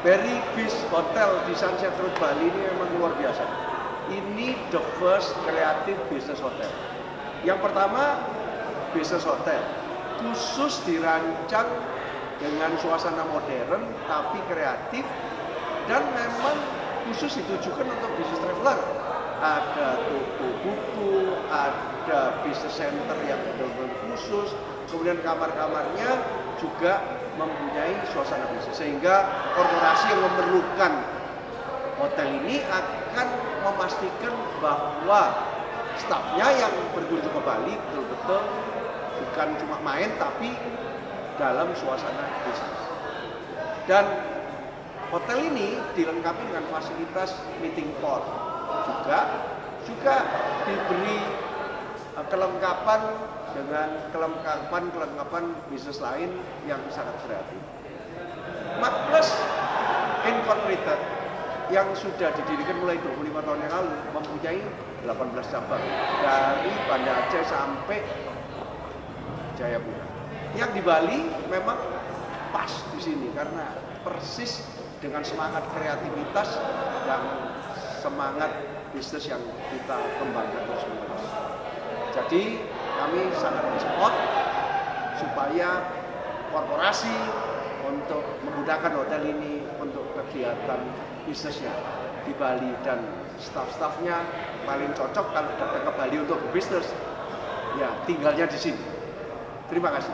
Berry Beach Hotel di Sunset Road Bali ini memang luar biasa. Ini the first creative business hotel. Yang pertama, business hotel khusus dirancang dengan suasana modern tapi kreatif, dan memang khusus ditujukan untuk business traveler. Ada toko buku, ada business center yang benar-benar khusus, kemudian kamar-kamarnya juga mempunyai suasana bisnis, sehingga korporasi yang memerlukan hotel ini akan memastikan bahwa stafnya yang berkunjung ke Bali betul-betul bukan cuma main tapi dalam suasana bisnis. Dan hotel ini dilengkapi dengan fasilitas meeting pot, juga diberi kelengkapan dengan kelengkapan bisnis lain yang sangat kreatif. Markplus Incorporated yang sudah didirikan mulai 25 tahun yang lalu mempunyai 18 cabang dari Banda Aceh sampai Jayapura. Yang di Bali memang pas di sini karena persis dengan semangat kreativitas dan semangat bisnis yang kita kembangkan terus-menerus. Jadi kami sangat support supaya korporasi untuk menggunakan hotel ini untuk kegiatan bisnisnya di Bali, dan staf-stafnya paling cocok kalau datang ke Bali untuk berbisnis, ya tinggalnya di sini. Terima kasih.